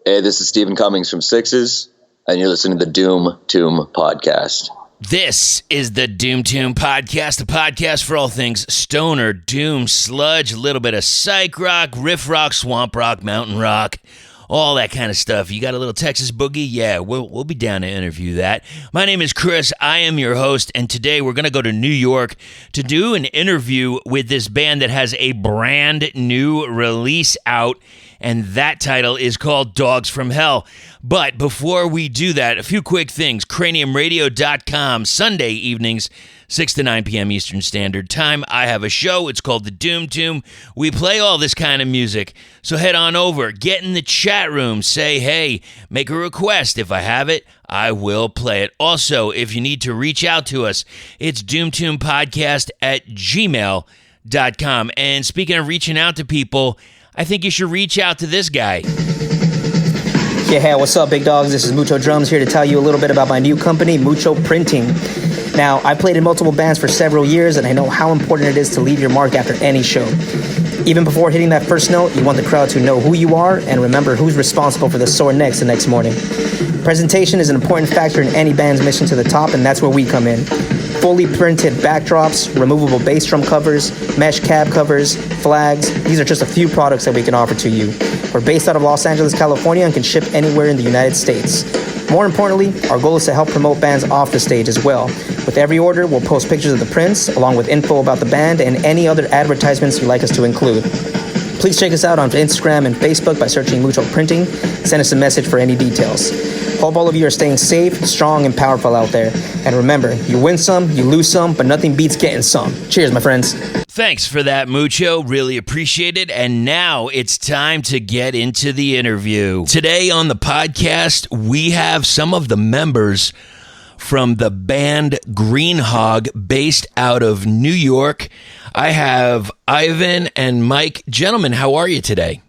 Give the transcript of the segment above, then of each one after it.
Hey, this is Stephen Cummings from Sixes, and you're listening to the Doom Tomb Podcast. This is the Doom Tomb Podcast, a podcast for all things stoner, doom, sludge, a little bit of psych rock, riff rock, swamp rock, mountain rock, all that kind of stuff. You got a little Texas boogie? Yeah, we'll be down to interview that. My name is Chris. I am your host, and today we're going to go to New York to do an interview with this band that has a brand new release out, and that title is called Dogs from Hell. But before we do that, a few quick things. CraniumRadio.com, Sunday evenings, 6 to 9 p.m. Eastern Standard Time. I have a show. It's called The Doom Tomb. We play all this kind of music. So head on over, get in the chat room, say, hey, make a request. If I have it, I will play it. Also, if you need to reach out to us, it's doomtombpodcast@gmail.com. And speaking of reaching out to people, I think you should reach out to this guy. Yeah, hey, what's up, big dogs? This is Mucho Drums here to tell you a little bit about my new company, Mucho Printing. Now, I played in multiple bands for several years, and I know how important it is to leave your mark after any show. Even before hitting that first note, you want the crowd to know who you are and remember who's responsible for the sore necks the next morning. Presentation is an important factor in any band's mission to the top, and that's where we come in. Fully printed backdrops, removable bass drum covers, mesh cab covers, flags. These are just a few products that we can offer to you. We're based out of Los Angeles, California, and can ship anywhere in the United States. More importantly, our goal is to help promote bands off the stage as well. With every order, we'll post pictures of the prints, along with info about the band and any other advertisements you'd like us to include. Please check us out on Instagram and Facebook by searching Mucho Printing. Send us a message for any details. Hope all of you are staying safe, strong, and powerful out there. And remember, you win some, you lose some, but nothing beats getting some. Cheers, my friends. Thanks for that, Mucho. Really appreciate it. And now it's time to get into the interview. Today on the podcast, we have some of the members from the band Green Hog, based out of New York. I have Ivan and Mike. Gentlemen, how are you today?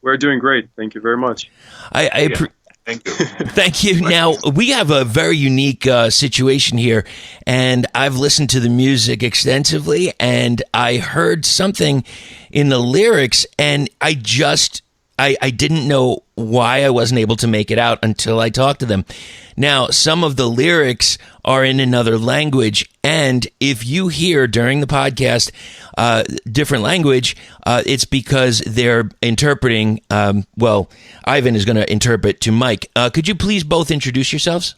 We're doing great. Thank you very much. Thank you. Thank you. Now, we have a very unique situation here, and I've listened to the music extensively, and I heard something in the lyrics, and I didn't know why I wasn't able to make it out until I talked to them. Now, some of the lyrics are in another language, and if you hear during the podcast different language, it's because they're interpreting, Ivan is going to interpret to Mike. Could you please both introduce yourselves?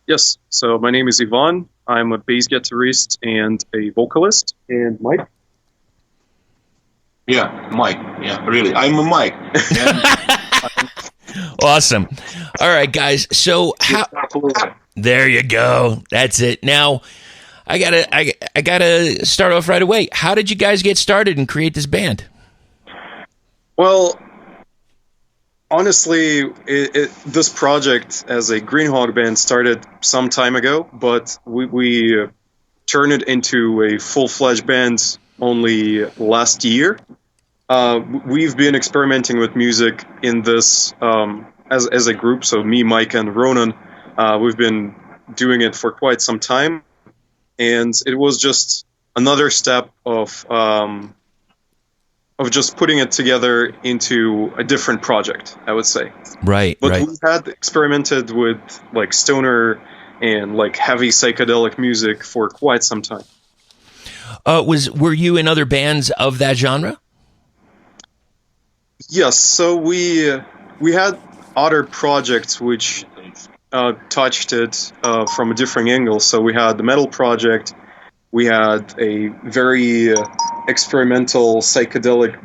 Yes, so my name is Ivan. I'm a bass guitarist and a vocalist. And Mike? Yeah, Mike. Yeah, really. I'm a Mike. Awesome. All right, guys. So there you go. That's it. Now, I gotta start off right away. How did you guys get started and create this band? Well, honestly, this project as a Green Hog band started some time ago, but we turned it into a full-fledged band only last year. We've been experimenting with music in this as a group. So me, Mike, and Ronan, we've been doing it for quite some time, and it was just another step of just putting it together into a different project, I would say. Right. But right. we had experimented with like stoner and like heavy psychedelic music for quite some time. Were you in other bands of that genre? Yes, so we had other projects which touched it from a different angle. So we had the metal project, we had a very experimental psychedelic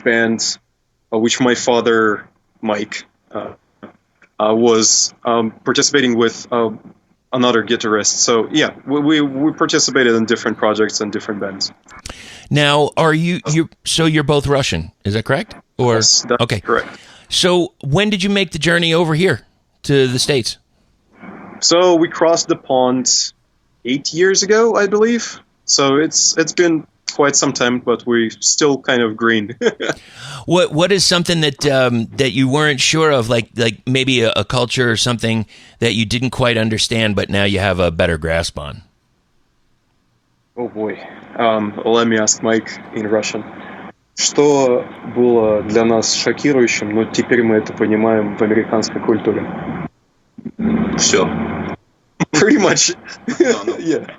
band, which my father, Mike, was participating with another guitarist. So yeah, we participated in different projects and different bands. Now, you're both Russian, is that correct? Or yes, that's okay, correct. So when did you make the journey over here to the States? So we crossed the pond 8 years ago, I believe. So it's been quite some time, but we're still kind of green. What is something that you weren't sure of, like maybe a culture or something that you didn't quite understand, but now you have a better grasp on? Oh boy. Let me ask Mike in Russian. Что было для нас шокирующим, но теперь мы это понимаем в американской культуре? Все. Pretty much. Yeah.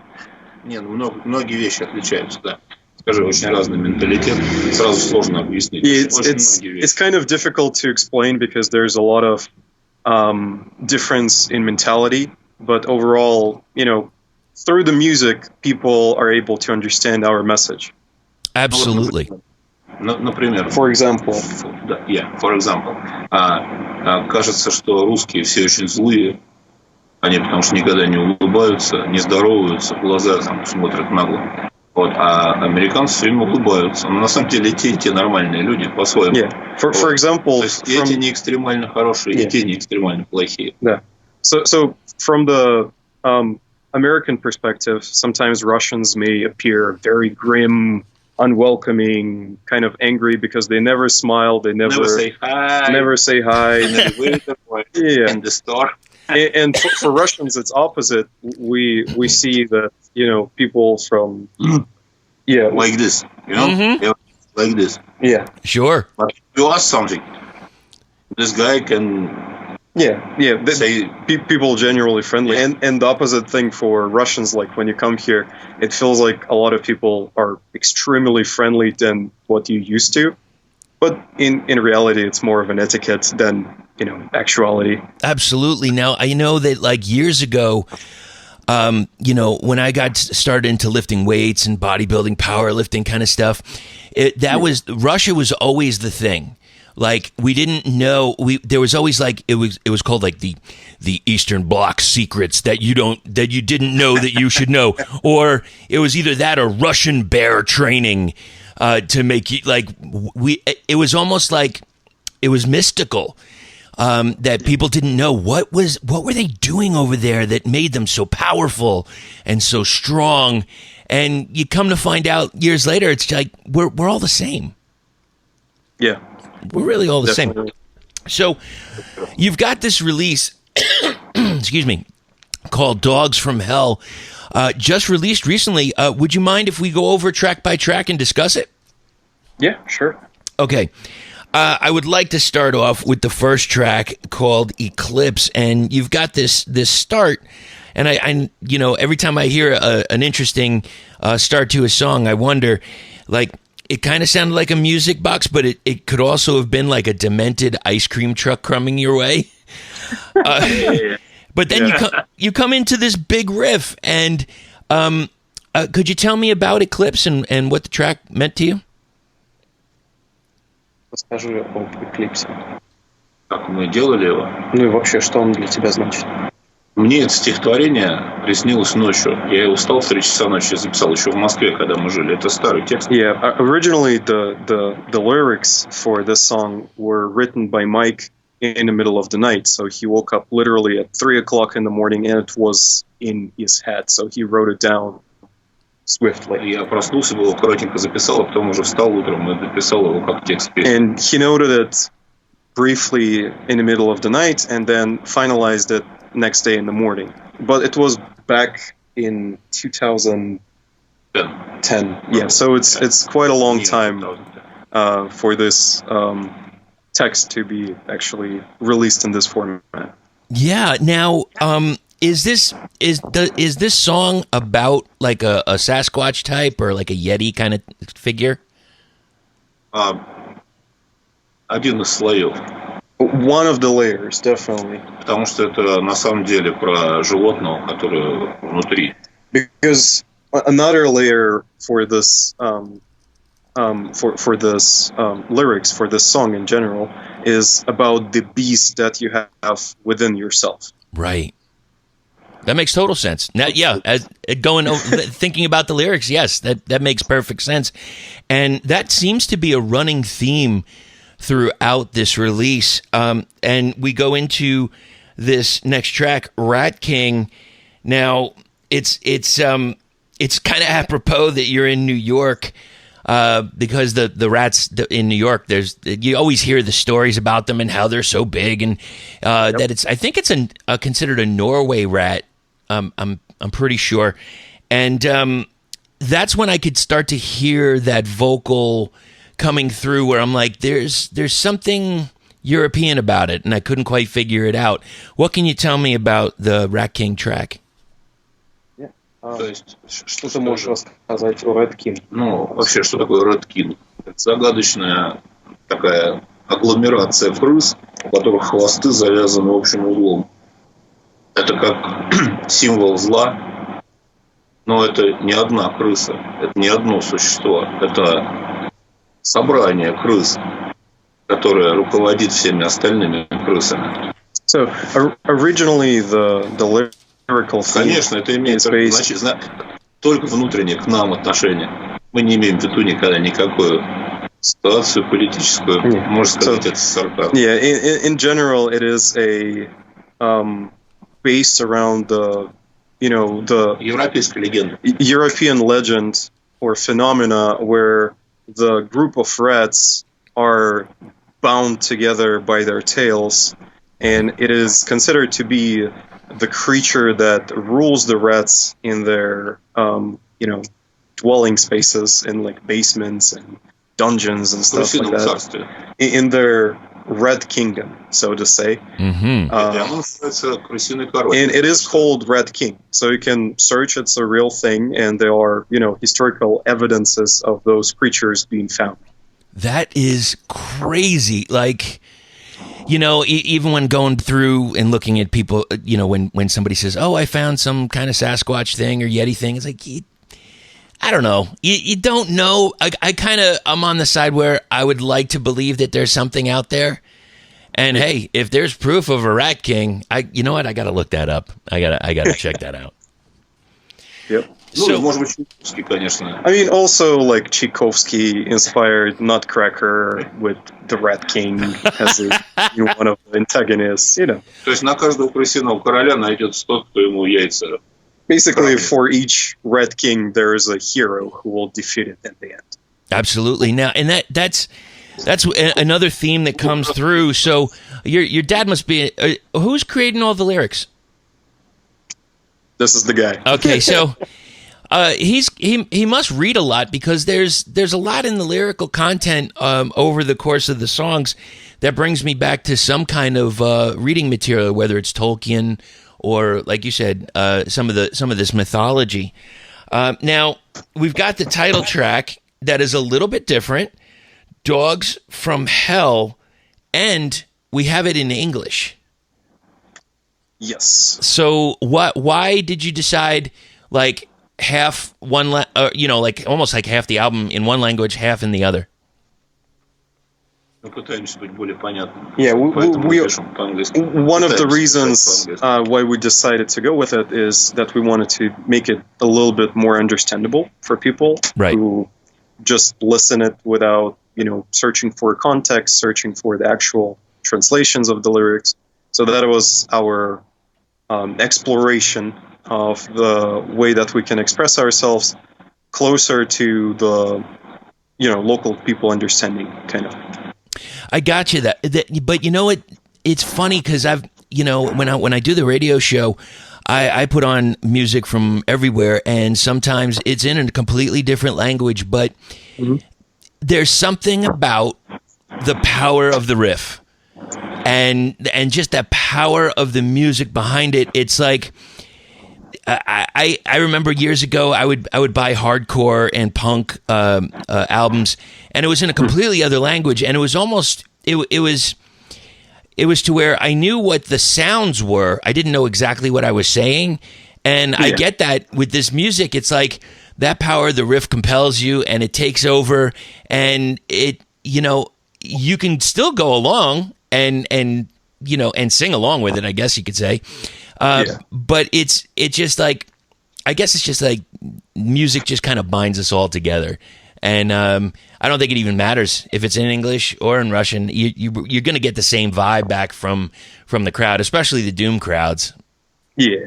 Не, многие вещи отличаются, да. Скажи, очень разный менталитет. Сразу сложно объяснить. It's kind of difficult to explain because there's a lot of difference in mentality, but overall, through the music, people are able to understand our message. Absolutely. Например. For example. For example. Кажется, что русские все очень злые. Они потому что никогда не улыбаются, не здороваются, глаза там смотрят нагло. Вот, а американцы все время улыбаются. Но на самом деле и те нормальные люди по-своему. Yeah. For example, то есть эти не экстремально хорошие, и те не экстремально плохие. Yeah. So from the American perspective, sometimes Russians may appear very grim, unwelcoming, kind of angry because they never smile, they never say hi. Never say hi. Yeah. In the store. And for Russians, it's opposite. We see that people from like this, like this. Yeah, sure. But if you ask something, this guy can. Say people generally friendly, and the opposite thing for Russians. Like when you come here, it feels like a lot of people are extremely friendly than what you used to. But in reality, it's more of an etiquette than actuality. Absolutely. Now, I know that like years ago, when I got started into lifting weights and bodybuilding, powerlifting kind of stuff, Russia was always the thing. Like we didn't know, there was always like, it was called like the Eastern Bloc secrets that you didn't know that you should know. Or it was either that or Russian bear training, to make you like, it was almost like it was mystical. That people didn't know what were they doing over there that made them so powerful and so strong, and you come to find out years later, it's like we're all the same. Yeah, we're really all the definitely. same. So you've got this release, excuse me, called "Dogs from Hell," just released recently. Would you mind if we go over track by track and discuss it? Yeah, sure. Okay. I would like to start off with the first track called Eclipse, and you've got this start, and I every time I hear an interesting start to a song, I wonder, like, it kind of sounded like a music box, but it could also have been like a demented ice cream truck coming your way. But then you come into this big riff, and could you tell me about Eclipse and what the track meant to you? Расскажи об Эклипсе. Как мы делали его? Ну и вообще, что он для тебя значит? Мне это стихотворение приснилось ночью. Я его встал в 3 часа ночи, записал еще в Москве, когда мы жили. Это старый текст. Yeah, originally the lyrics for this song were written by Mike in the middle of the night. So he woke up literally at 3 o'clock in the morning, and it was in his head. So he wrote it down swiftly. Я проснулся, его коротенько записал, а потом уже встал утром и дописал его как текст песни. And he noted it briefly in the middle of the night, and then finalized it next day in the morning. But it was back in 2010. Yeah, so it's quite a long time for this text to be actually released in this format. Yeah. Now, is this song about like a Sasquatch type or like a Yeti kind of figure? Один из слоев. One of the layers, definitely. Потому что это на самом деле про животного, которое внутри. Because another layer for this for this lyrics for this song in general is about the beast that you have within yourself. Right. That makes total sense. Now, yeah, thinking about the lyrics, yes, that makes perfect sense. And that seems to be a running theme throughout this release. And we go into this next track, Rat King. Now, it's kind of apropos that you're in New York, because the rats in New York, you always hear the stories about them and how they're so big, and that I think it's considered a Norway rat. I'm pretty sure, and that's when I could start to hear that vocal coming through where I'm like, there's something European about it, and I couldn't quite figure it out. What can you tell me about the Rat King track? То есть, Что ты можешь рассказать о Red King? Ну, вообще, что такое Red King? Это загадочная такая агломерация крыс, у которых хвосты завязаны общим углом. Это как символ зла, но это не одна крыса, это не одно существо, это собрание крыс, которое руководит всеми остальными крысами. So originally the lyrical theme Конечно, это имеет только внутреннее к нам отношение. Мы не имеем в виду никогда никакую ситуацию политическую. Можно сказать, это сарказм. Yeah, in general, it is a based around the Европейская легенда. European legend or phenomena where the group of rats are bound together by their tails, and it is considered to be the creature that rules the rats in their dwelling spaces in like basements and dungeons and stuff like that in their red kingdom, so to say. Mm-hmm. And it is called Red King, so you can search. It's a real thing, and there are historical evidences of those creatures being found. That is crazy. Like, even when going through and looking at people, when somebody says, "Oh, I found some kind of Sasquatch thing or Yeti thing," it's like, I don't know. You don't know. I'm on the side where I would like to believe that there's something out there. And hey, if there's proof of a Rat King, you know what? I got to look that up. I gotta check that out. Yep. So, может быть, Tchaikovsky, конечно. I mean, also like Tchaikovsky inspired Nutcracker with the Rat King as one of the antagonists. То есть на каждого крысиного короля найдется тот, кто ему яйца. Basically, for each Red King, there is a hero who will defeat it at the end. Absolutely. Now, and that's another theme that comes through. So your dad must be who's creating all the lyrics? This is the guy. Okay, so he must read a lot because there's a lot in the lyrical content over the course of the songs that brings me back to some kind of reading material, whether it's Tolkien or, like you said, some of this mythology. Now we've got the title track that is a little bit different, "Dogs from Hell," and we have it in English. Yes. So why did you decide like half one, like almost like half the album in one language, half in the other? Yeah, one of the reasons why we decided to go with it is that we wanted to make it a little bit more understandable for people who just listen it without, searching for context, searching for the actual translations of the lyrics. So that was our exploration of the way that we can express ourselves closer to the, local people understanding, kind of. I got you that, but you know what? It's funny because I've, when I do the radio show, I put on music from everywhere, and sometimes it's in a completely different language, but there's something about the power of the riff and just that power of the music behind it. It's like, I remember years ago I would buy hardcore and punk albums, and it was in a completely other language, and it was almost it was to where I knew what the sounds were. I didn't know exactly what I was saying, and I get that with this music. It's like that power, the riff compels you, and it takes over, and it you can still go along and sing along with it, I guess you could say. But it's just like, I guess it's just like music just kind of binds us all together. And I don't think it even matters if it's in English or in Russian. You're going to get the same vibe back from the crowd, especially the Doom crowds. Yeah.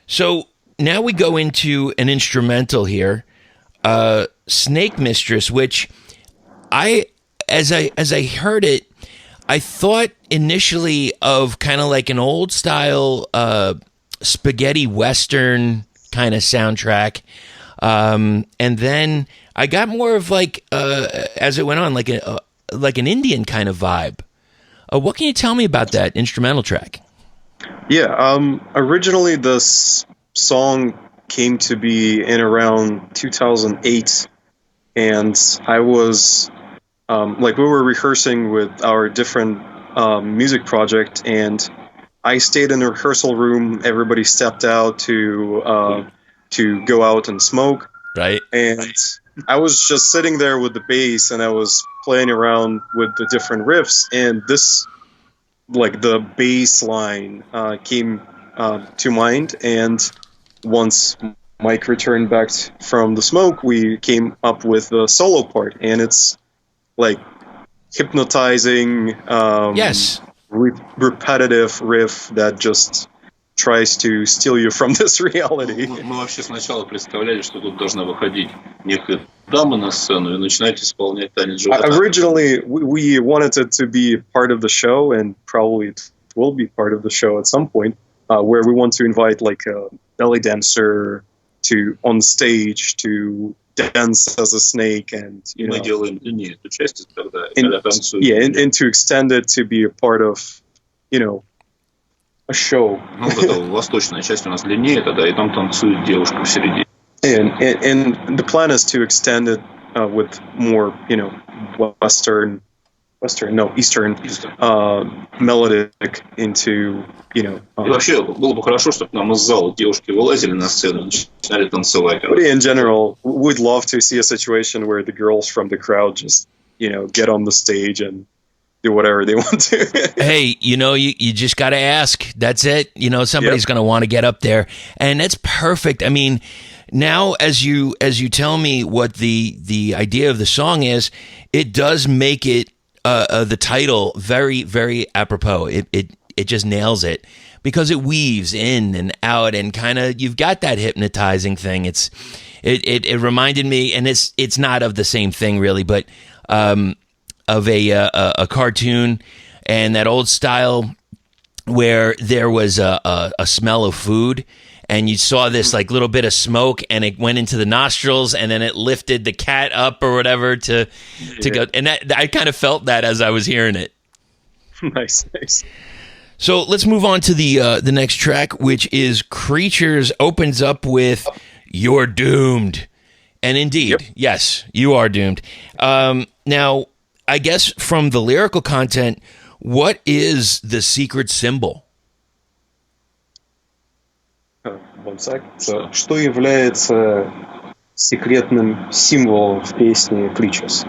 So now we go into an instrumental here, Snake Mistress, which as I heard it, I thought initially of kind of like an old style spaghetti western kind of soundtrack. And then I got more of like, as it went on, like an Indian kind of vibe. What can you tell me about that instrumental track? Yeah, originally this song came to be in around 2008, and I was we were rehearsing with our different music project, and I stayed in the rehearsal room. Everybody stepped out to go out and smoke. Right. And I was just sitting there with the bass, and I was playing around with the different riffs, and this, like, the bass line came to mind. And once Mike returned back from the smoke, we came up with the solo part, and it's like hypnotizing, yes, repetitive riff that just tries to steal you from this reality. Мы вообще сначала представляли, что тут должна выходить некая дама на сцену и начинать исполнять танец живота. Originally, we wanted it to be part of the show, and probably it will be part of the show at some point, where we want to invite like a belly dancer on stage to dance as a snake, and Мы делаем длиннее эту часть, когда танцуют. Yeah, and to extend it to be a part of, a show. Ну, это восточная часть у нас длиннее тогда, и там танцует девушка в середине. And the plan is to extend it with more, Eastern melodic into, И вообще было бы хорошо, чтобы нам из зала девушки вылазили на сцену и начинали танцевать. But in general, we'd love to see a situation where the girls from the crowd just, get on the stage and do whatever they want to. Hey, you just got to ask. That's it. Somebody's going to want to get up there, and that's perfect. I mean, now as you tell me what the idea of the song is, it does make it the title very, very apropos. It just nails it because it weaves in and out, and kind of you've got that hypnotizing thing. It reminded me, and it's not of the same thing really, but of a cartoon and that old style where there was a smell of food, and you saw this like little bit of smoke, and it went into the nostrils, and then it lifted the cat up or whatever to go. And I kind of felt that as I was hearing it. Nice. So let's move on to the next track, which is Creatures. Opens up with "You're Doomed," and indeed, yes, you are doomed. Now, I guess from the lyrical content, what is the secret symbol? One sec. Что является секретным символом в песне Creatures?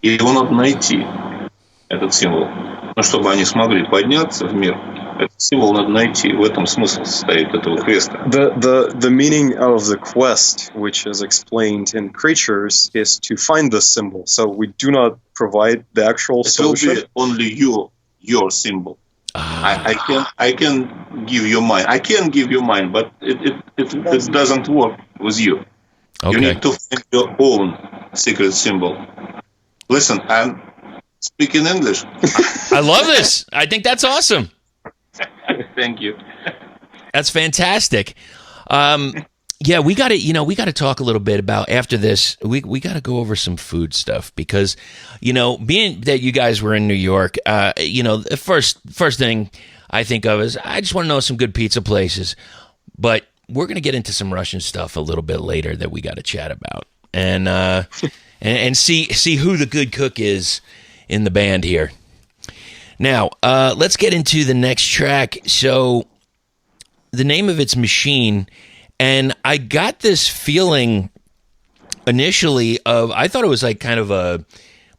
Его надо найти, этот символ. Но чтобы они смогли подняться в мир, этот символ надо найти. В этом смысл состоит этого квеста. The meaning of the quest, which is explained in Creatures, is to find the symbol. So we do not provide the actual solution. It will be only your symbol. I can give you mine. I can give you mine, but it doesn't work with you. Okay. You need to find your own secret symbol. Listen, I'm speaking English. I love this. I think that's awesome. Thank you. That's fantastic. Yeah, we got to talk a little bit about after this. We got to go over some food stuff because, being that you guys were in New York, the first thing I think of is I just want to know some good pizza places. But we're going to get into some Russian stuff a little bit later that we got to chat about and see who the good cook is in the band here. Now, let's get into the next track. So, the name of it's Machine, and I got this feeling initially I thought it was like kind of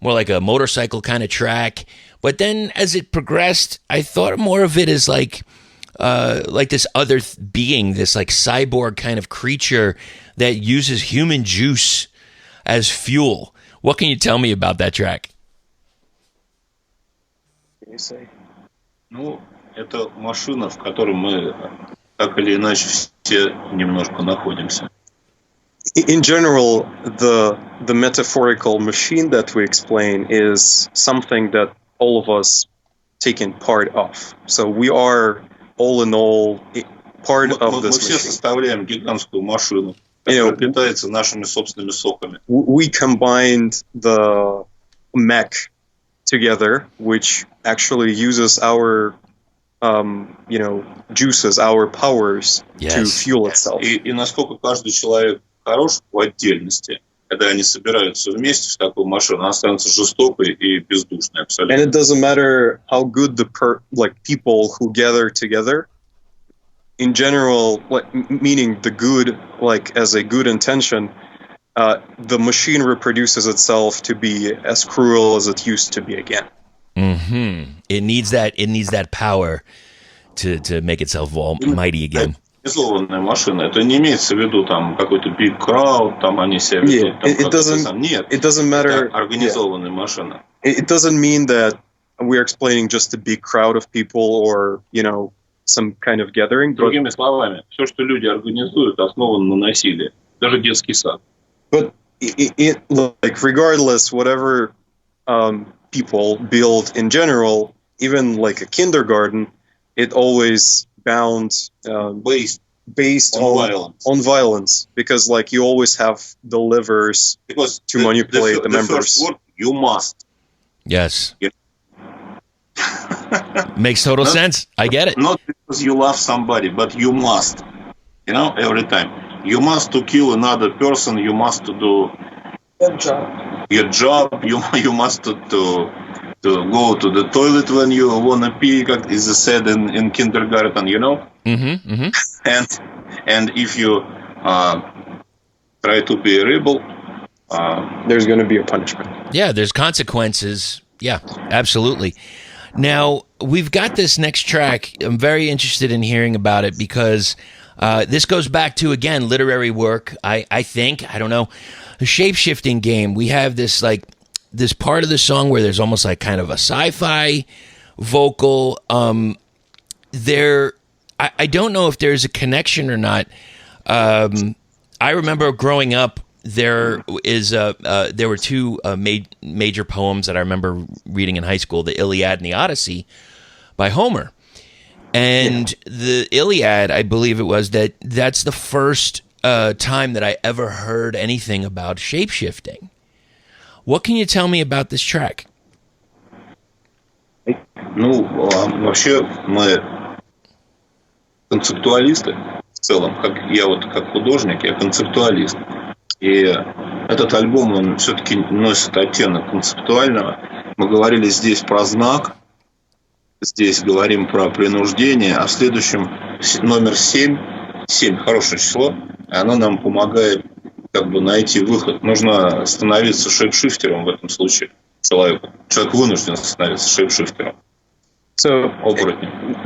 more like a motorcycle kind of track, but then as it progressed, I thought more of it as like this other being, this like cyborg kind of creature that uses human juice as fuel. What can you tell me about that track? Ну, это машина, в которой мы так или иначе все немножко находимся. In general, the metaphorical machine that we explain is something that all of us taken part of. So we are all in all part of Мы this все machine. составляем гигантскую машину, которая питается нашими собственными соками. We combined the mech together, which actually uses our, juices, our powers to fuel itself. И насколько каждый человек хорош в отдельности, когда они собираются вместе в такую машину, она становится жестокой и бездушной абсолютно. And it doesn't matter how good people who gather together. In general, meaning the good, as a good intention, the machine reproduces itself to be as cruel as it used to be again. Mm-hmm. It needs that power to make itself almighty again. Организованная машина. Это не имеется в виду там какой-то big crowd, там они себя ведут. Нет, it doesn't matter. Это организованная машина. It doesn't mean that we're explaining just a big crowd of people or, some kind of gathering. Другими словами, все, что люди организуют, основано на насилии. Даже детский сад. But regardless, whatever people build in general, even like a kindergarten, it always based on violence, because you always have the levers to manipulate the members. First word, you must. Yes. Makes total sense. I get it. Not because you love somebody, but you must. Every time. You must to kill another person, you must to do your job, you must to go to the toilet when you want to pee, like is said in kindergarten, Mm-hmm, mm-hmm. And if you try to be a rebel, there's going to be a punishment. Yeah, there's consequences. Yeah, absolutely. Now, we've got this next track. I'm very interested in hearing about it because this goes back to, again, literary work, I think. I don't know. A shape-shifting game. We have this, this part of the song where there's almost kind of a sci-fi vocal. I don't know if there's a connection or not. I remember growing up, there were two major poems that I remember reading in high school: the Iliad and the Odyssey by Homer. And the Iliad, I believe it was, that's the first time that I ever heard anything about shape-shifting. What can you tell me about this track? Вообще мы концептуалисты в целом. Как художник, я концептуалист. И этот альбом, он все-таки носит оттенок концептуального. Мы говорили здесь про знак, здесь говорим про принуждение, а в следующем номер 7 хорошее число, и оно нам помогает найти выход. Нужно становиться шейпшифтером в этом случае человеку. Человек вынужден становиться шейпшифтером. So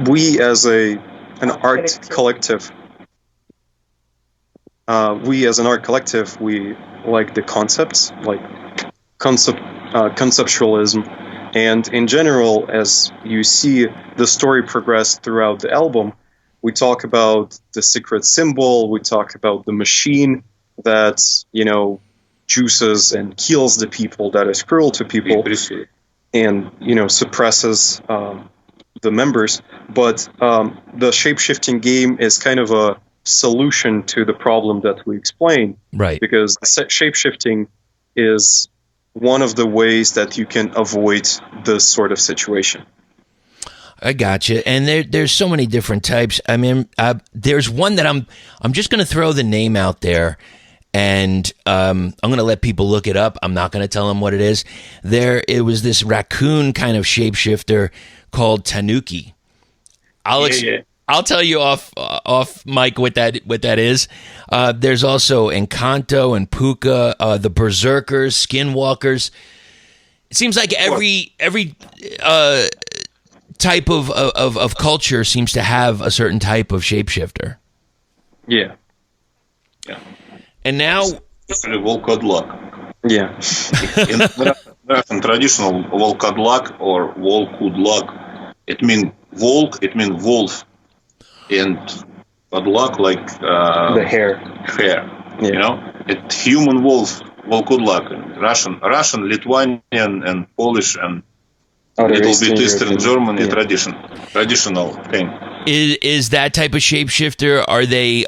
we as an art collective, we like the concepts, conceptualism, and in general, as you see the story progress throughout the album, we talk about the secret symbol, we talk about the machine that, juices and kills the people, that is cruel to people, and, suppresses the members. But the shape-shifting game is kind of a solution to the problem that we explained. Right. Because shape-shifting is one of the ways that you can avoid this sort of situation. I gotcha. And there's so many different types. I mean, there's one that I'm just going to throw the name out there, and I'm going to let people look it up. I'm not going to tell them what it is. It was this raccoon kind of shapeshifter called Tanuki. I'll tell you off mic what that is. There's also Encanto and Puka, the Berserkers, Skinwalkers. It seems like every type of culture seems to have a certain type of shapeshifter. Yeah. And now, волкодлак. Yeah. In Russian traditional волкодлак or волкудлак, it means волк, it means wolf, and kodlak the hair. Yeah. It's human wolf, волкодлак. Russian, Lithuanian, and Polish, and Little bit Eastern Germany traditional thing. Is that type of shapeshifter? Are they,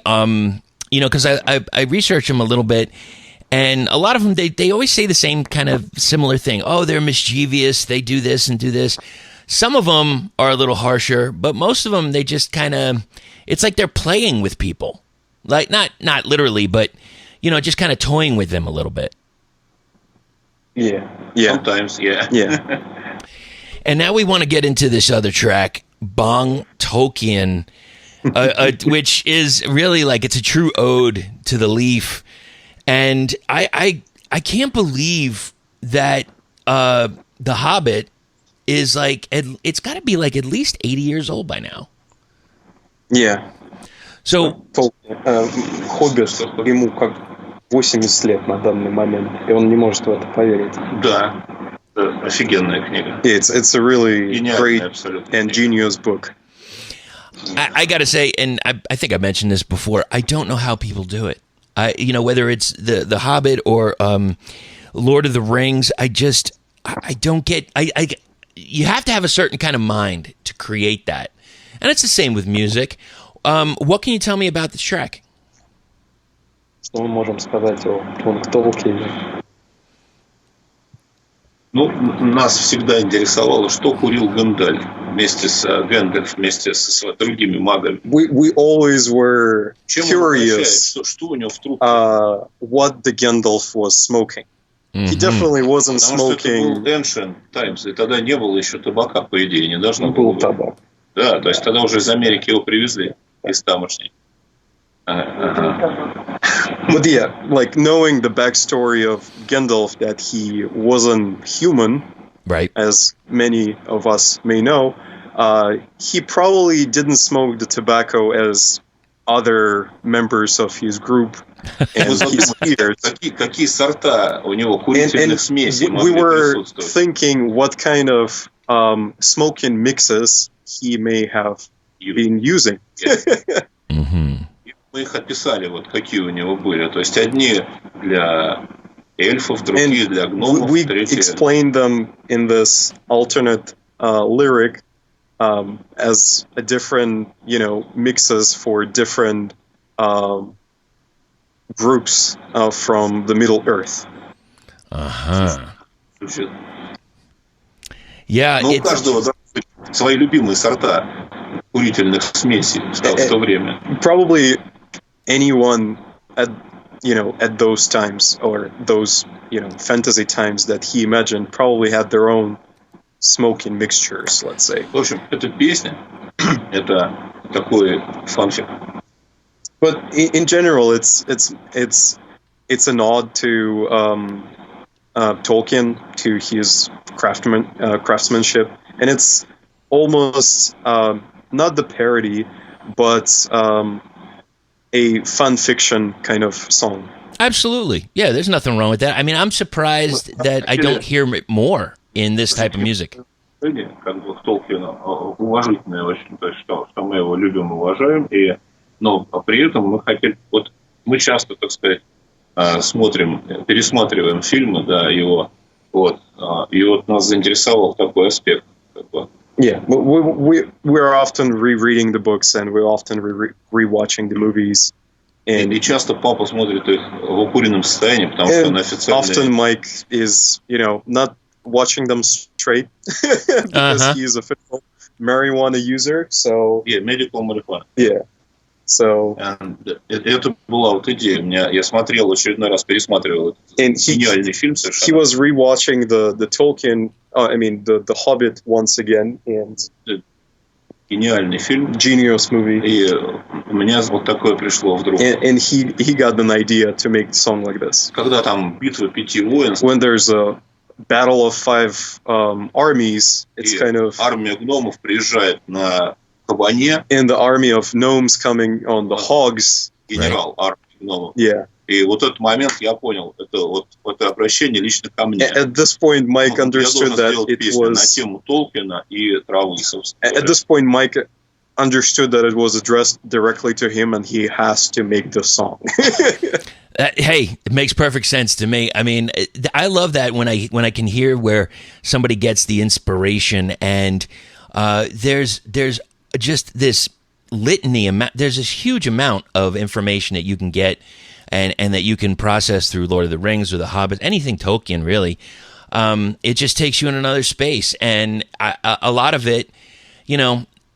because I researched them a little bit, and a lot of them, they always say the same kind of similar thing. Oh, they're mischievous. They do this and do this. Some of them are a little harsher, but most of them, they just kind of, it's like they're playing with people. Like, not literally, but, just kind of toying with them a little bit. Yeah. Sometimes, yeah. Yeah. And now we want to get into this other track, Bong Tolkien, which is really like, it's a true ode to the leaf. And I can't believe that The Hobbit is like, it's got to be like at least 80 years old by now. Yeah. So, Хоббит, ему как 80 лет на данный момент, и он не может в это поверить. Да. Офигенная книга. It's a really great абсолютно. and genius book. I got to say, and I think I mentioned this before, I don't know how people do it. Whether it's the Hobbit or Lord of the Rings, I don't get. You have to have a certain kind of mind to create that, and it's the same with music. What can you tell me about this track? Что мы можем сказать о Tolkien? Нас всегда интересовало, что курил Гэндальф вместе с другими магами. We always were curious что у него в трубке. What the Gandalf was smoking. He definitely wasn't smoking. Потому что это был ancient times, и тогда не было еще табака, по идее, не должно было быть. Табак. Да, то есть тогда уже из Америки его привезли, из тамошней. But yeah, like knowing the backstory of Gandalf, that he wasn't human, right? As many of us may know, he probably didn't smoke the tobacco as other members of his group and his peers. Какие сорта у него курительных смесей we were thinking what kind of smoking mixes he may have been using. Мы их описали, вот какие у него были. То есть одни для эльфов, другие для гномов, we третьи... explained them in this alternate lyric as a different, mixes for different groups from the Middle Earth. Yeah, у каждого свои любимые сорта курительных смесей в то время. Probably anyone at those times, or those fantasy times that he imagined, probably had their own smoking mixtures, let's say. В общем, эта песня, это такой фанфик. But in general, it's a nod to Tolkien, to his craftsmanship, and it's almost not the parody, but a fan fiction kind of song. Absolutely. Yeah, there's nothing wrong with that. I mean, I'm surprised that I don't hear it more in this type of music. Как бы Толкина уважительное очень, то есть что мы его любим, уважаем, но при этом мы хотели, вот мы часто, так сказать, пересматриваем фильмы, да, его, вот, и вот нас заинтересовал такой аспект, как бы. Yeah, we're often rereading the books, and we're often rewatching the movies. And и часто папа смотрит их в укуренном состоянии, потому что он официально... Often Mike is, not watching them straight because he is a official marijuana user. So yeah, medical marijuana. Yeah. So это была вот идея. Я смотрел очередной раз, пересматривал этот гениальный фильм совершенно. He was rewatching the Tolkien, the Hobbit once again, and гениальный фильм, genius movie. И у меня вот такое пришло вдруг. And he got an idea to make a song like this. Когда там битва 5 воинств. When there's a battle of 5 armies, it's kind of армия гномов приезжает на кабане. And the army of gnomes coming on the hogs. Генерал армии гномов. Yeah. И вот этот момент я понял, это обращение лично ко мне. At this point, Mike understood that it was на тему Толкина и травы, собственно. At this point, Mike understood that it was addressed directly to him, and he has to make the song. Hey, it makes perfect sense to me. I mean, I love that when I can hear where somebody gets the inspiration, and there's just this litany amount. There's this huge amount of information that you can get, and that you can process through Lord of the Rings or The Hobbit, anything Tolkien, really. It just takes you in another space, and a lot of it,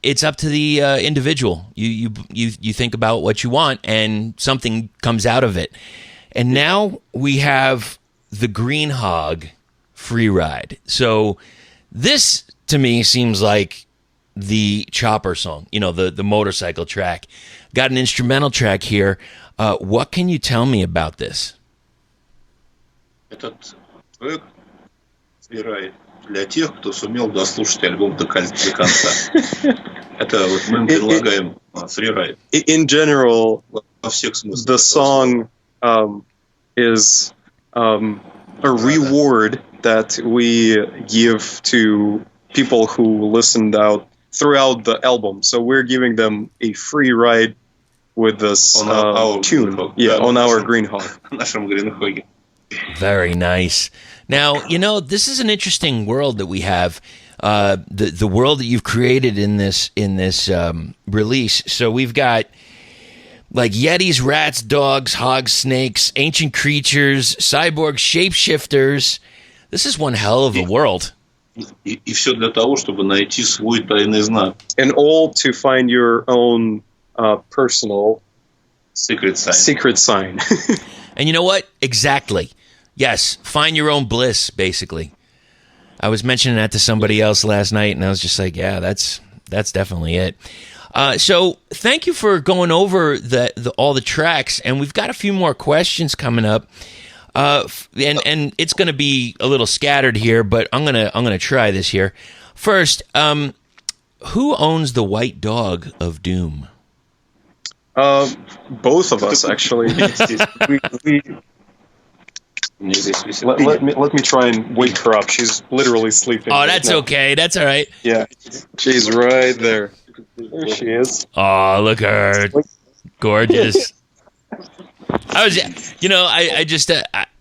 it's up to the individual. You think about what you want, and something comes out of it. And now we have the Green Hog free ride. So this, to me, seems like the chopper song, the motorcycle track. Got an instrumental track here. What can you tell me about this? Этот трек free ride для тех, кто сумел дослушать альбом до конца. Это вот мы предлагаем free ride. In general, Во всех смыслах. the song is a reward that we give to people who listened out throughout the album. So we're giving them a free ride with this tune. On our Green Hog. Нашем Green Hog. Very nice. Now, this is an interesting world that we have. The world that you've created in this release. So we've got like yetis, rats, dogs, hogs, snakes, ancient creatures, cyborg shapeshifters. This is one hell of a world. И все для того, чтобы найти свой тайный знак. And all to find your own personal Secret sign. Secret sign. And you know what? Exactly. Yes, find your own bliss, basically. I was mentioning that to somebody else last night, and I was just like, yeah, that's definitely it. So thank you for going over all the tracks, and we've got a few more questions coming up. And it's going to be a little scattered here, but I'm gonna try this here. First, who owns the white dog of doom? Both of us, actually. Let me try and wake her up. She's literally sleeping. Oh, that's okay. That's all right. Yeah, she's right there. There she is. Oh, look at her. Gorgeous. I just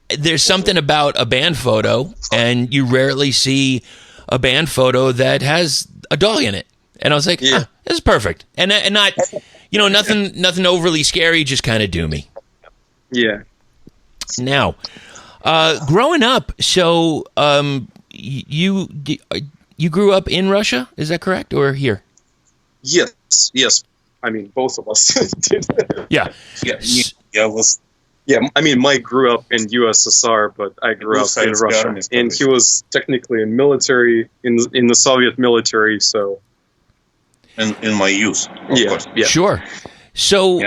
there's something about a band photo, and you rarely see a band photo that has a dog in it. And I was like, this is perfect. And not, nothing overly scary, just kind of doomy. Yeah. Now, growing up, so you grew up in Russia, is that correct, or here? Yes. I mean, both of us did. Yeah. I mean, Mike grew up in USSR, but I grew up in Russia, and he was technically in the Soviet military. So, in my youth, of course. Yeah, sure. So,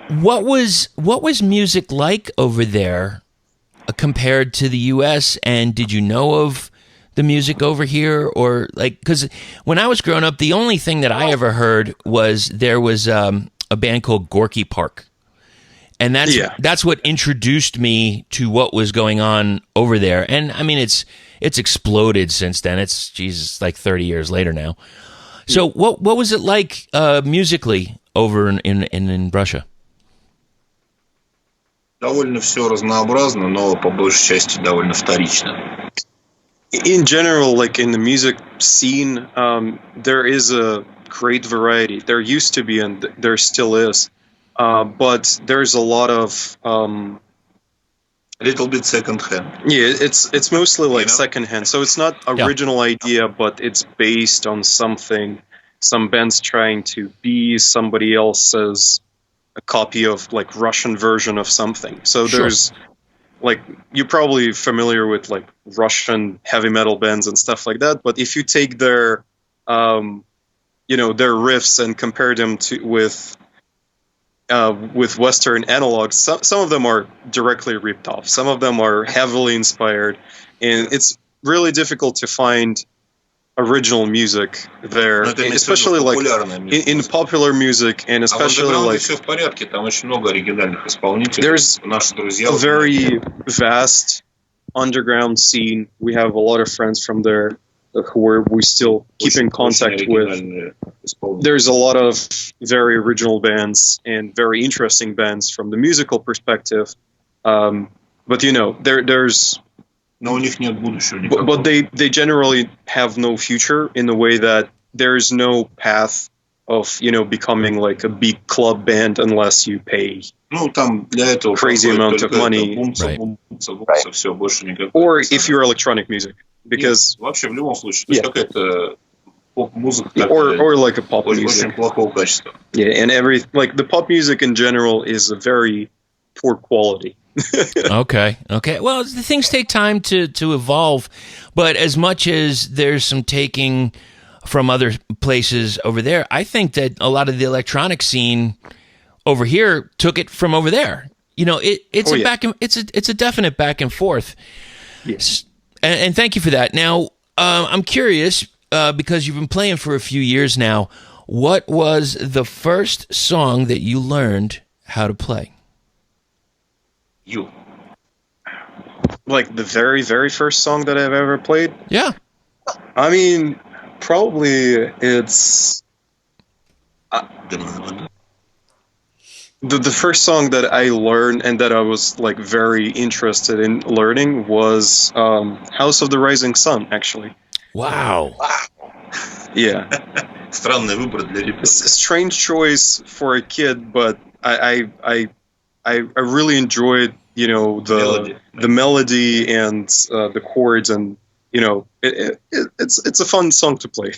what was music like over there compared to the U.S.? And did you know of the music over here, or because when I was growing up, the only thing that I ever heard was there was a band called Gorky Park. And that's what introduced me to what was going on over there. And I mean, it's exploded since then. It's like 30 years later now. So what was it like musically over in Russia? Довольно все разнообразно, но по большей части довольно вторично. In general, like in the music scene, there is a great variety. There used to be, and there still is. But there's a lot of A little bit second hand. Yeah, it's mostly like second hand. So it's not original idea, but it's based on something. Some band's trying to be somebody else's a copy of like Russian version of something. So there's like, you're probably familiar with like Russian heavy metal bands and stuff like that. But if you take their their riffs and compare them with Western analogs, some of them are directly ripped off. Some of them are heavily inspired, and it's really difficult to find original music there, especially like in popular music, and especially like there's a very vast underground scene. We have a lot of friends from there, who we still keep in contact with. There's a lot of very original bands and very interesting bands from the musical perspective. But there's. Но у них нет будущего никакого. But they generally have no future in the way that there's no path of becoming like a big club band unless you pay Там для этого crazy amount of money. Все, больше никакого. Or if you're electronic music, because вообще в любом случае, то есть какая-то поп-музыка or like a pop очень music. плохого качества. Yeah, and the pop music in general is a very poor quality. Okay. Well, the things take time to evolve, but as much as there's some taking from other places over there, I think that a lot of the electronic scene over here took it from over there. It's a definite back and forth. Yes. And thank you for that. Now, I'm curious because you've been playing for a few years now. What was the first song that you learned how to play? Like the very, very first song that I've ever played? Yeah. I mean, probably it's... The first song that I learned and that I was like very interested in learning was House of the Rising Sun, actually. Wow. Yeah. Странный выбор для ребят. It's a strange choice for a kid, but I really enjoyed the melody and the chords, and it's a fun song to play.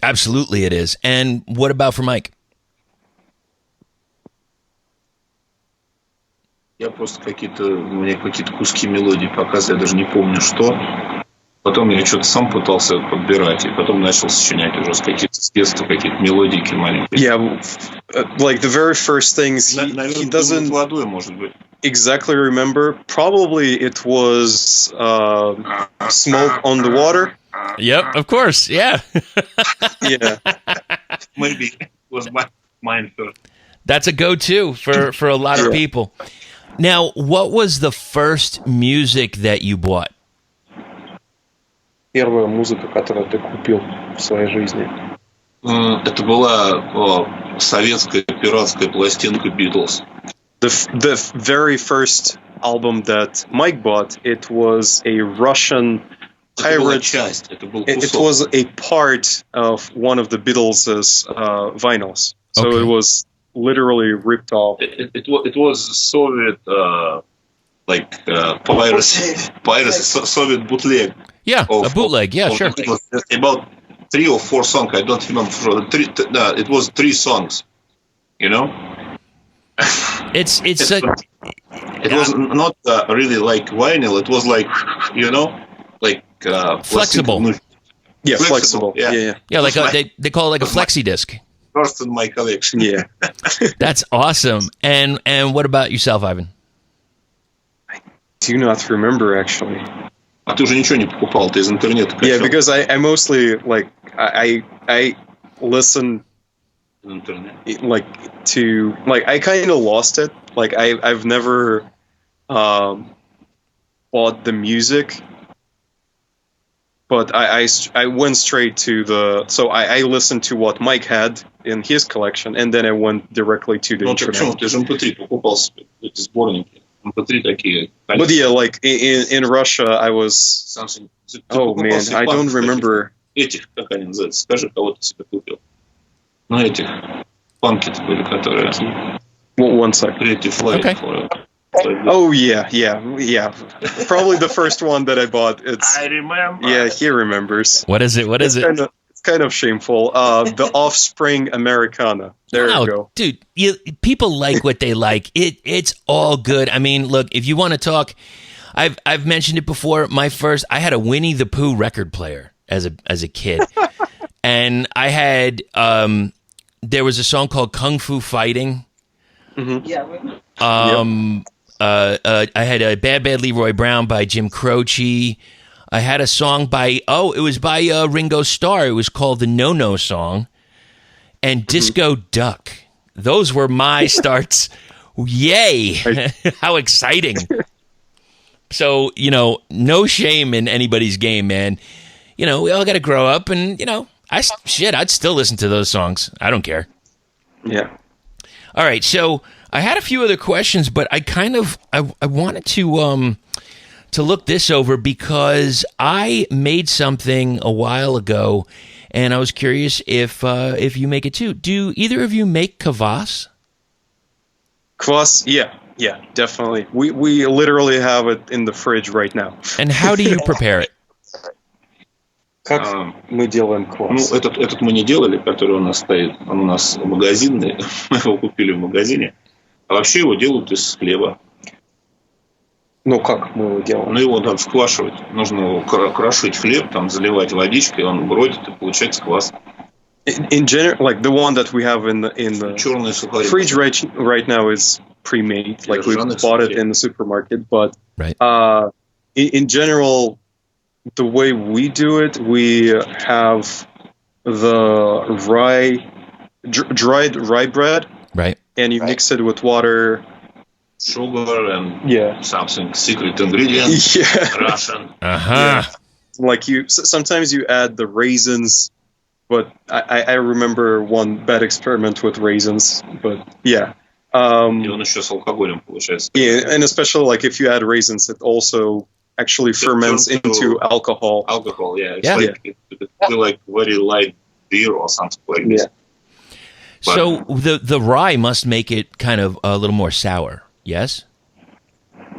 Absolutely it is. And what about for Mike? Я просто мне какие-то куски мелодий показывали, я даже не помню что. Потом я что-то сам пытался подбирать, и потом начал сочинять уже с детства какие-то мелодики маленькие. Yeah, like the very first things he doesn't молодой, может быть. Exactly remember. Probably it was Smoke on the Water. Yep, of course, yeah. Yeah. Maybe it was mine first. That's a go-to for a lot of people. Now, what was the first music that you bought? Первая музыка, которую ты купил в своей жизни. Это была советская пиратская пластинка Beatles. The very first album that Mike bought, it was a Russian pirate. It was a part of one of the Beatles' vinyls. So Okay. It was literally ripped off. It was Soviet piracy, Soviet bootleg. Yeah, a bootleg. Yeah, sure. About 3 or 4 songs. I don't remember. It was 3 songs. It was not really like vinyl. It was like flexible. Yeah, flexible. Yeah. Yeah, like they call it like a flexi disc. First in my collection. Yeah. That's awesome. And what about yourself, Ivan? Do not remember actually. А ты уже ничего не покупал, ты из интернета качал. Yeah, because I mostly I listen I kind of lost it. Like I've never bought the music, but I went straight to I listened to what Mike had in his collection, and then I went directly to the internet. Почему? Ты же MP3 покупал себе эти сборники. MP3 такие. But yeah, like in Russia, I was. Oh man, I don't remember. Этих, как они называются? Скажи, кого ты себе купил. Этих панки-то были, которые. One sec. Okay. Oh yeah. Probably the first one that I bought. I remember. Yeah, he remembers. What is it? It's kind of shameful. The Offspring Americana. There you go. Dude, people like what they like. It's all good. I mean, look, if you want to talk, I've mentioned it before. I had a Winnie the Pooh record player as a kid. And I had there was a song called Kung Fu Fighting. Mm-hmm. Yeah. I had a Bad Bad Leroy Brown by Jim Croce. I had a song by Ringo Starr. It was called the No No Song. And Disco Duck. Those were my starts. Yay. How exciting. So, no shame in anybody's game, man. we all got to grow up, and I'd still listen to those songs. I don't care. Yeah. All right, so I had a few other questions, but I wanted to look this over because I made something a while ago, and I was curious if you make it too. Do either of you make kvass? Kvass, yeah, definitely. We literally have it in the fridge right now. And how do you prepare it? Как мы делаем квас? Ну, этот мы не делали, который у нас стоит. Он у нас магазинный. Мы его купили в магазине. А вообще его делают из хлеба. Ну, как мы его делаем? Ну, его надо сквашивать. Нужно его крошить хлеб, там, заливать водичкой, он бродит, и получается квас. In general, like the one that we have in the Черные сухари. fridge right now is pre-made. Like we bought it in the supermarket. But right. In general, the way we do it, we have the dried rye bread, right, and you mix it with water, sugar, and something secret ingredient. Russian. Uh-huh. Yeah. Like sometimes you add the raisins, but I remember one bad experiment with raisins. But yeah. И он еще с алкоголем получается. Yeah, and especially like if you add raisins, it also actually ferments into alcohol. Alcohol, yeah. It's like very light beer or something like this. But, so the rye must make it kind of a little more sour, yes?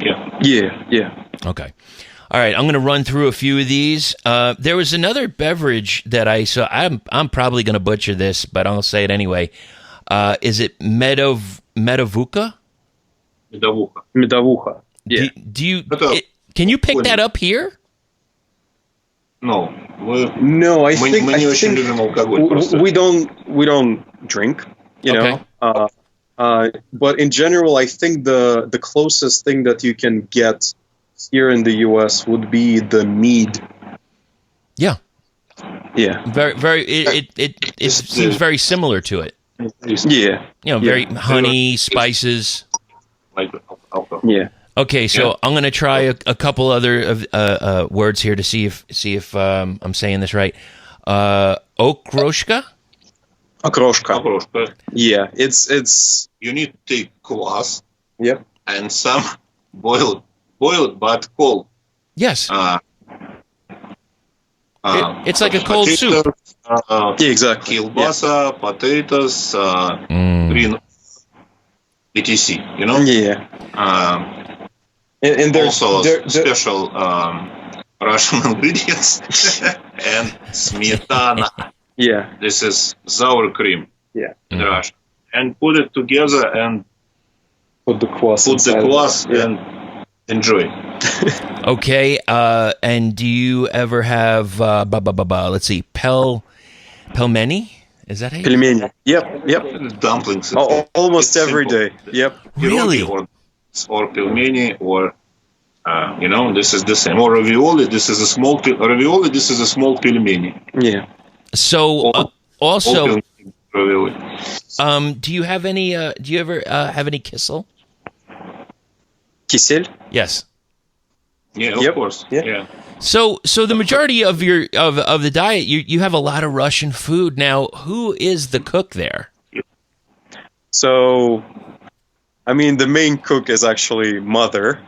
Yeah. Okay. All right, I'm going to run through a few of these. There was another beverage that I saw. I'm probably going to butcher this, but I'll say it anyway. Is it Medovukha? Medovukha. Yeah. Do you... Can you pick that up here? No. I think не очень любим алкоголь просто. We don't drink, know. But in general, I think the closest thing that you can get here in the US would be the mead. Yeah. Yeah. Very. It seems very similar to it. Yeah. Very honey, spices. Like alcohol. Yeah. Okay, so I'm going to try a couple other words here to see if I'm saying this right. Okroshka? Okroshka. Yeah, it's. You need to take kvass. Yep. And some boiled but cold. Yes. It's like a cold potatoes, soup. Yeah, exactly. Kielbasa, potatoes, green, etc. Yeah. And there's also special Russian ingredients and smetana. Yeah. This is sour cream. Yeah. In Russian. And put it together and put the kvass and enjoy. Okay. And do you ever have let's see, pelmeni? Is that how you Pelmeni. Yep. Dumplings. Almost every day. Yep. Really? Or pelmeni, or this is the same. Or ravioli. This is a small ravioli. This is a small pelmeni. Yeah. So also, ravioli. do you have any? Do you ever have any kissel? Kissel? Yes. Yeah, of course. Yeah. So the majority of your of the diet, you have a lot of Russian food. Now, who is the cook there? So, I mean, the main cook is actually Mother,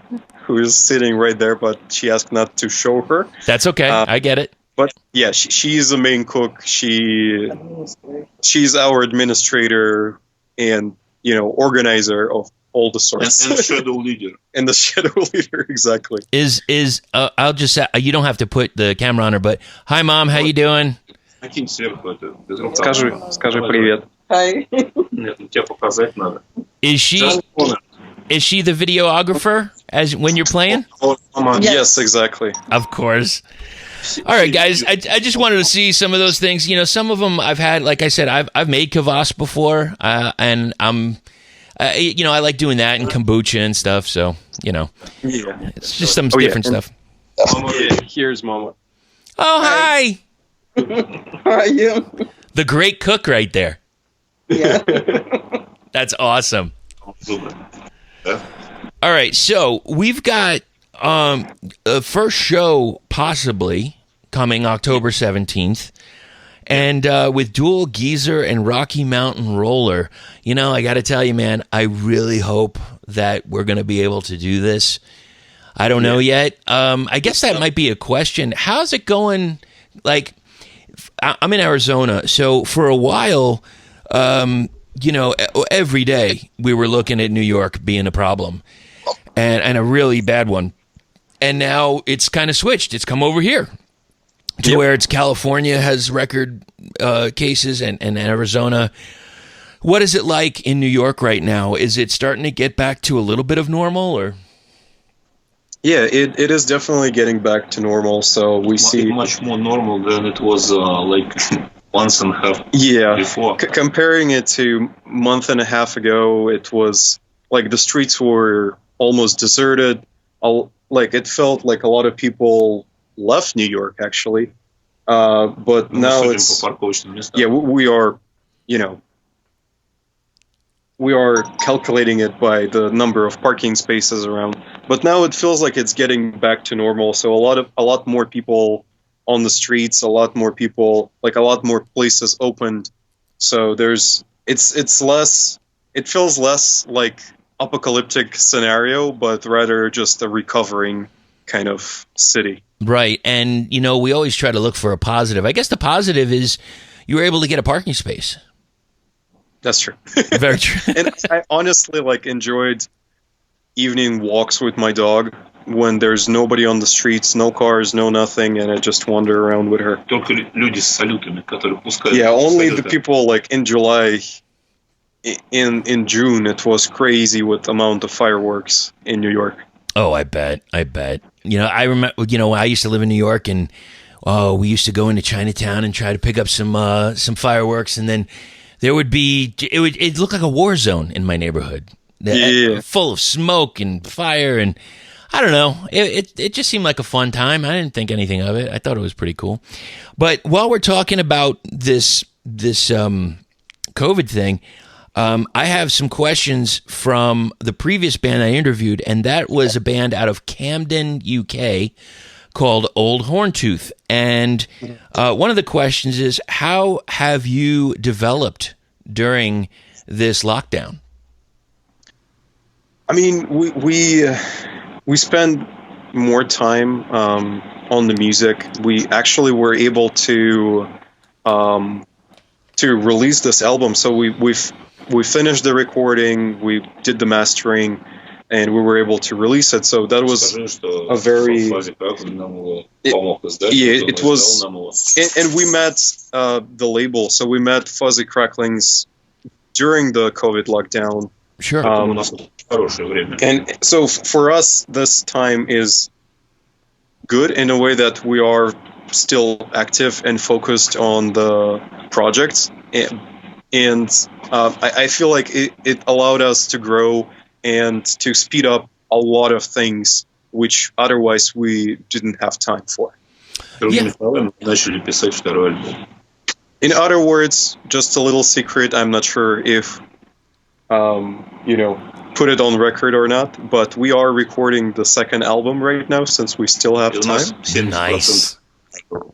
who is sitting right there, but she asked not to show her. That's okay. I get it. But yeah, she's the main cook. She's our administrator and organizer of all the sorts. And shadow leader. And the shadow leader, exactly. Is I'll just say, you don't have to put the camera on her, but hi, Mom, how you doing? Скажи привет. Hi. Нет, тебе показать надо. Is she the videographer when you're playing? Yes, exactly. Of course. All right, guys. I just wanted to see some of those things. Some of them I've had. Like I said, I've made kvass before, and I'm, I like doing that and kombucha and stuff. So it's just some different stuff. Here's Mama. Oh, hi. How are you? The great cook right there. Yeah. That's awesome. All right, so we've got a first show possibly coming October 17th. And with Dual Geezer and Rocky Mountain Roller, I got to tell you, man, I really hope that we're going to be able to do this. I don't know yet. I guess that might be a question. How's it going? Like, I'm in Arizona, so for a while, every day we were looking at New York being a problem, and a really bad one. And now it's kind of switched. It's come over here to where it's California has record cases and Arizona. What is it like in New York right now? Is it starting to get back to a little bit of normal, or? Yeah, it is definitely getting back to normal. So we see much more normal than it was like once and a half before. Comparing it to a month and a half ago, it was like the streets were almost deserted. Like it felt like a lot of people left New York actually. But now it's we are calculating it by the number of parking spaces around. But now it feels like it's getting back to normal. So a lot more people on the streets, a lot more places opened. So it's less. It feels less like apocalyptic scenario, but rather just a recovering kind of city. Right, and we always try to look for a positive. I guess the positive is you were able to get a parking space. That's true. Very true. And I honestly enjoyed evening walks with my dog when there's nobody on the streets, no cars, no nothing, and I just wander around with her. Yeah, only the people in July. In June, it was crazy with the amount of fireworks in New York. Oh, I bet. I remember, I used to live in New York, and we used to go into Chinatown and try to pick up some fireworks, and then there would be, it looked like a war zone in my neighborhood. Full of smoke and fire, and I don't know. It just seemed like a fun time. I didn't think anything of it. I thought it was pretty cool. But while we're talking about this COVID thing, I have some questions from the previous band I interviewed, and that was a band out of Camden, UK, called Old Horntooth. And one of the questions is, how have you developed during this lockdown? I mean, we spend more time on the music. We actually were able to release this album. So we finished the recording, we did the mastering, and we were able to release it. So that was a very... it was... And we met the label. So we met Fuzzy Cracklings during the COVID lockdown. Sure. And so for us, this time is good in a way that we are still active and focused on the projects. And I feel like it allowed us to grow and to speed up a lot of things which otherwise we didn't have time for. Yeah. In other words, just a little secret, I'm not sure if, put it on record or not, but we are recording the second album right now since we still have time. Nice.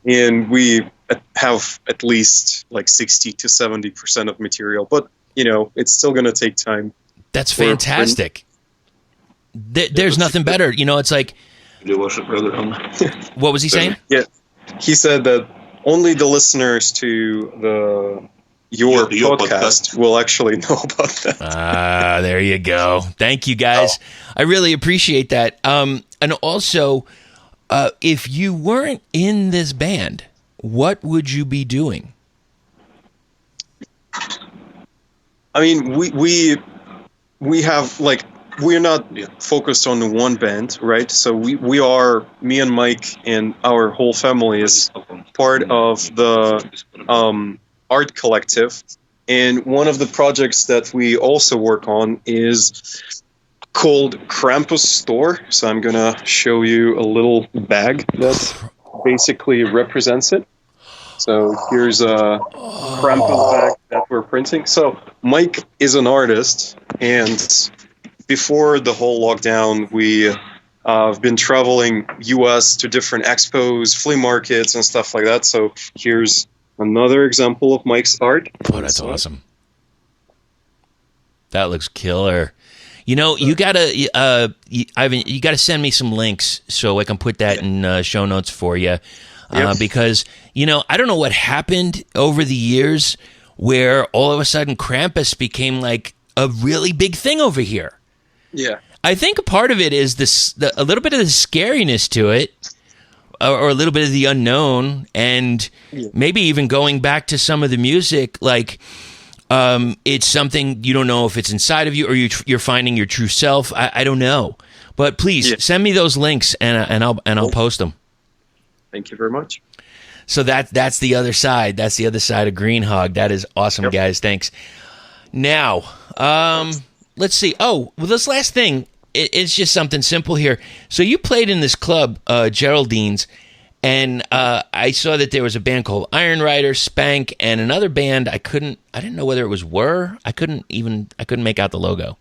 And we have at least 60 to 70% of material, but it's still going to take time. That's fantastic. There's nothing better. It's like, what was he saying? Yeah, he said that only the listeners to your podcast will actually know about that. There you go. Thank you, guys. I really appreciate that. And also, if you weren't in this band, what would you be doing? I mean, we have we're not focused on the one band, right? So we are, me and Mike and our whole family is part of the art collective. And one of the projects that we also work on is called Krampus Store. So I'm going to show you a little bag that basically represents it. So here's a Krampus bag that we're printing. So Mike is an artist, and before the whole lockdown, we I've been traveling U.S. to different expos, flea markets, and stuff like that. So here's another example of Mike's art. Oh, that's awesome. That looks killer. You know, you gotta, Ivan, you gotta send me some links so I can put that in show notes for you. Because, you know, I don't know what happened over the years where all of a sudden Krampus became like a really big thing over here. Yeah. I think a part of it is a little bit of the scariness to it, or a little bit of the unknown, and maybe even going back to some of the music, like it's something you don't know if it's inside of you or you're finding your true self. I don't know, but please send me those links and I'll post them. Thank you very much. So that's the other side. That's the other side of Green Hog. That is awesome, guys. Thanks. Now, let's see. Oh, well, this last thing, it's just something simple here. So you played in this club, Geraldine's, and I saw that there was a band called Iron Rider, Spank, and another band. I didn't know whether it was Whir. I couldn't make out the logo.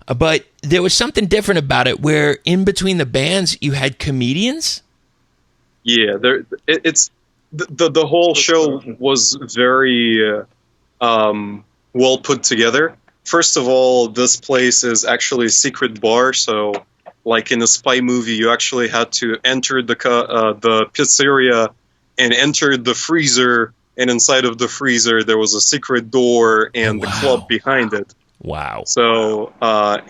But there was something different about it, where in between the bands you had comedians. Yeah, it's the whole show was very well put together. First of all, this place is actually a secret bar, so like in a spy movie, you actually had to enter the pizzeria and enter the freezer, and inside of the freezer there was a secret door and the club behind it. Wow. So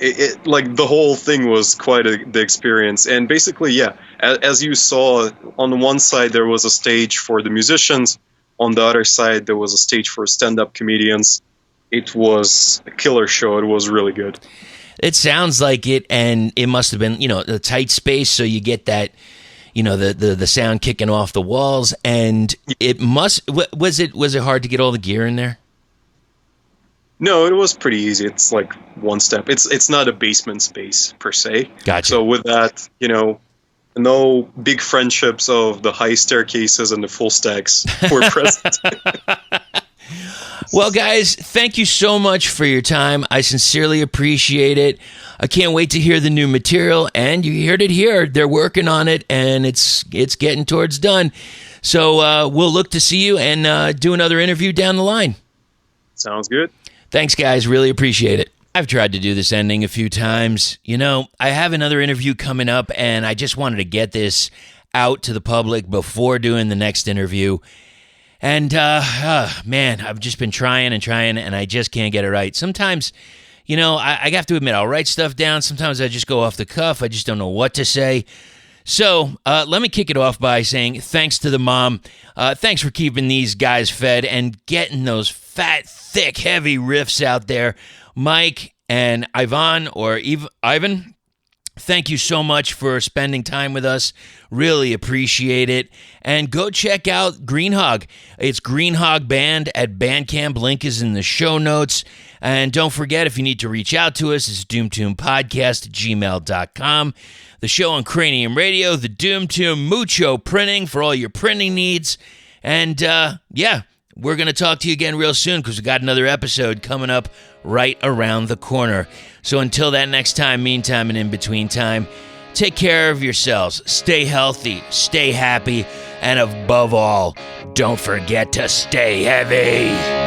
it like the whole thing was quite the experience. And basically, as you saw, on one side there was a stage for the musicians, on the other side there was a stage for stand-up comedians. It was a killer show. It was really good. It sounds like it, and it must have been, a tight space, so you get that, the sound kicking off the walls, and it must. Was it hard to get all the gear in there? No, it was pretty easy. It's like one step. It's not a basement space per se. Gotcha. So with that, no big friendships of the high staircases and the full stacks were present. Well, guys, thank you so much for your time. I sincerely appreciate it. I can't wait to hear the new material, and you heard it here. They're working on it, and it's getting towards done. So we'll look to see you and do another interview down the line. Sounds good. Thanks, guys. Really appreciate it. I've tried to do this ending a few times. I have another interview coming up, and I just wanted to get this out to the public before doing the next interview. And, man, I've just been trying, and I just can't get it right. Sometimes, I have to admit, I'll write stuff down. Sometimes I just go off the cuff. I just don't know what to say. So let me kick it off by saying thanks to the mom. Thanks for keeping these guys fed and getting those fat, thick, heavy riffs out there. Mike and Ivan, Ivan, thank you so much for spending time with us. Really appreciate it. And go check out Green Hog. It's Green Hog Band at Bandcamp. Link is in the show notes. And don't forget, if you need to reach out to us, it's doomtombpodcast@gmail.com. The show on Cranium Radio, the Doom Tomb, Mucho Printing for all your printing needs. And, we're going to talk to you again real soon because we got another episode coming up right around the corner. So until that next time, meantime, and in between time, take care of yourselves. Stay healthy, stay happy, and above all, don't forget to stay heavy.